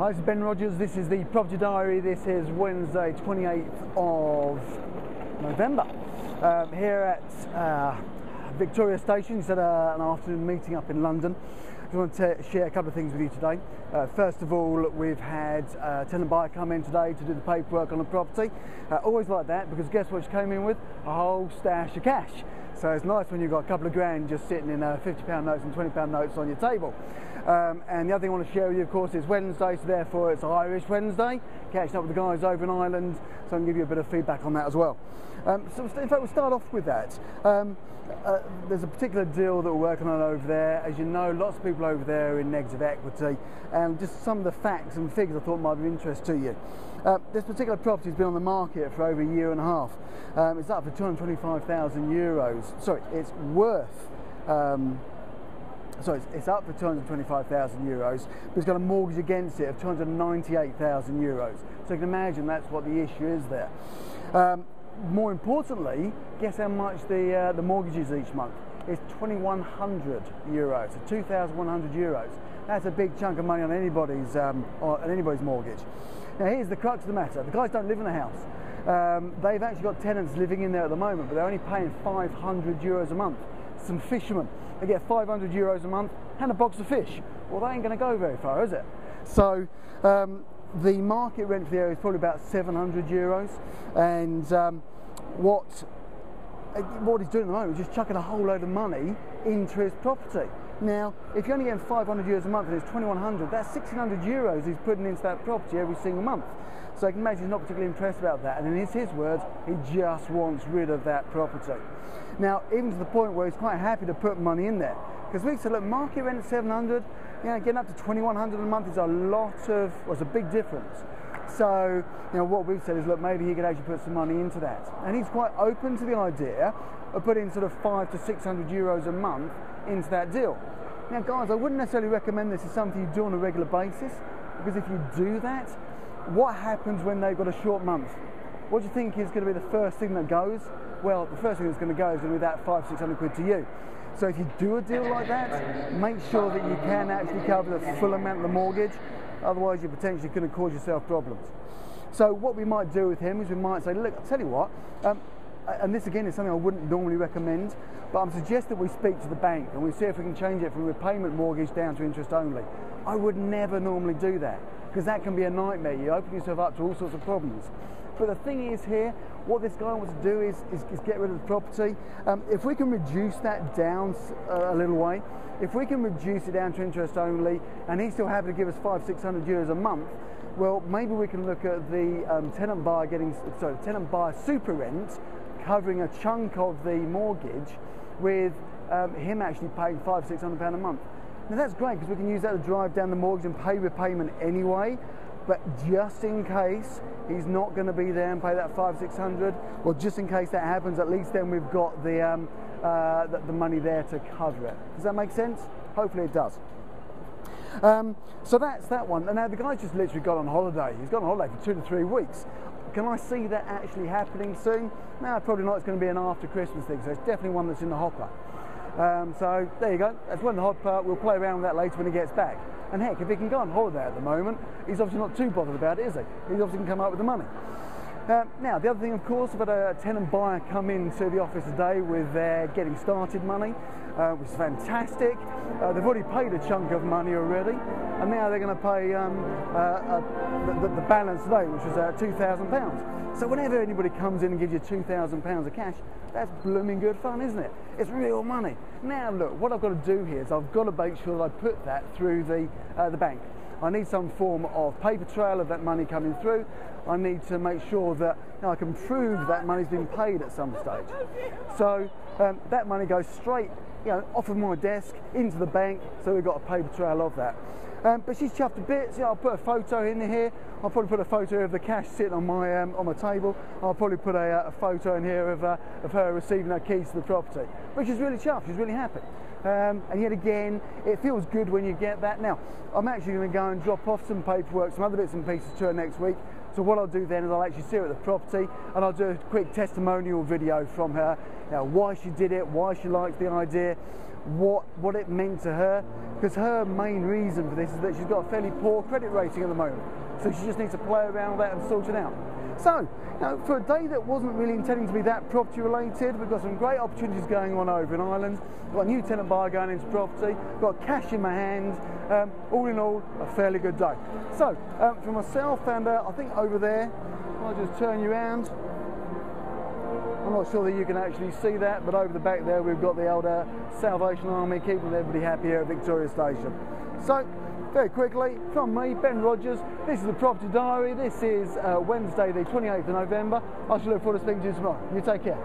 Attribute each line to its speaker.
Speaker 1: Hi, this is Ben Rogers. This is the Property Diary. This is Wednesday, 28th of November. Here at Victoria Station, it's at an afternoon meeting up in London. I want to share a couple of things with you today. First of all, we've had Tenant Buyer come in today to do the paperwork on the property. Always like that, because guess what she came in with? A whole stash of cash. So it's nice when you've got a couple of grand just sitting in £50 notes and £20 notes on your table. And the other thing I want to share with you, of course, is Wednesday, so therefore it's Irish Wednesday. Catching up with the guys over in Ireland, so I can give you a bit of feedback on that as well. So in fact, we'll start off with that. There's a particular deal that we're working on over there. As you know, lots of people over there are in negative equity, and just some of the facts and figures I thought might be of interest to you. This particular property has been on the market for over a year and a half. It's up for €225,000. Sorry, it's worth. It's up for €225,000, but it's got a mortgage against it of €298,000. So you can imagine that's what the issue is there. More importantly, guess how much the mortgage is each month? It's €2,100, so €2,100. That's a big chunk of money on anybody's mortgage. Now here's the crux of the matter: the guys don't live in the house. They've actually got tenants living in there at the moment, but they're only paying €500 a month. Some fishermen, they get €500 a month and a box of fish. Well, that ain't going to go very far, is it? So the market rent for the area is probably about €700, and what he's doing at the moment is just chucking a whole load of money into his property. Now, if you're only getting €500 a month and it's €2,100, that's €1,600 he's putting into that property every single month. So you can imagine he's not particularly impressed about that, and in his words, he just wants rid of that property. Now, even to the point where he's quite happy to put money in there, because we said, look, market rent at $700, getting up to $2,100 a month is a lot of, well, it's a big difference. So, what we've said is, look, maybe he could actually put some money into that, and he's quite open to the idea of putting sort of €500 to €600 a month into that deal. Now, guys, I wouldn't necessarily recommend this as something you do on a regular basis, because if you do that, what happens when they've got a short month? What do you think is going to be the first thing that goes? Well, the first thing that's going to go is going to be that £500–600 to you. So if you do a deal like that, make sure that you can actually cover the full amount of the mortgage, otherwise you're potentially going to cause yourself problems. So what we might do with him is we might say, look, I'll tell you what, and this again is something I wouldn't normally recommend, but I'm suggesting we speak to the bank and we see if we can change it from repayment mortgage down to interest only. I would never normally do that, because that can be a nightmare. You open yourself up to all sorts of problems. But the thing is here, what this guy wants to do is get rid of the property. If we can reduce that down a little way, if we can reduce it down to interest only, and he's still happy to give us €500–600 a month, well, maybe we can look at the tenant buyer super rent covering a chunk of the mortgage, with him actually paying £500–600 a month. Now that's great, because we can use that to drive down the mortgage and pay repayment anyway. But just in case he's not going to be there and pay that £500–600, or just in case that happens, at least then we've got the money there to cover it. Does that make sense? Hopefully it does. So that's that one. And now the guy's just literally gone on holiday. He's gone on holiday for 2 to 3 weeks. Can I see that actually happening soon? No, probably not. It's going to be an after Christmas thing, so it's definitely one that's in the hopper. So there you go. That's one in the hopper. We'll play around with that later when he gets back. And heck, if he can go on holiday at the moment, he's obviously not too bothered about it, is he? He obviously can come up with the money. Now, the other thing, of course, we've had a tenant buyer come into the office today with their getting started money, which is fantastic. They've already paid a chunk of money already, and now they're going to pay the balance today, which was £2,000. So whenever anybody comes in and gives you £2,000 of cash, that's blooming good fun, isn't it? It's real money. Now look, what I've got to do here is I've got to make sure that I put that through the bank. I need some form of paper trail of that money coming through. I need to make sure that I can prove that money's been paid at some stage. So that money goes straight off of my desk into the bank, so we've got a paper trail of that. But she's chuffed a bit. So I'll put a photo in here. I'll probably put a photo of the cash sitting on my table. I'll probably put a photo in here of her receiving her keys to the property. But she's really chuffed. She's really happy. And yet again, it feels good when you get that. Now, I'm actually going to go and drop off some paperwork, some other bits and pieces to her next week, So what I'll do then is I'll actually see her at the property, and I'll do a quick testimonial video from her, why she did it, why she likes the idea, what it meant to her, because her main reason for this is that she's got a fairly poor credit rating at the moment, so she just needs to play around with that and sort it out. So, for a day that wasn't really intending to be that property related, we've got some great opportunities going on over in Ireland. We've got a new tenant buyer going into property, got cash in my hand, all in all, a fairly good day. So, for myself and I think over there, I'll just turn you around. I'm not sure that you can actually see that, but over the back there we've got the old Salvation Army keeping everybody happy here at Victoria Station. So, very quickly, from me, Ben Rogers, this is the Property Diary. This is Wednesday the 28th of November. I shall look forward to speaking to you tomorrow. You take care.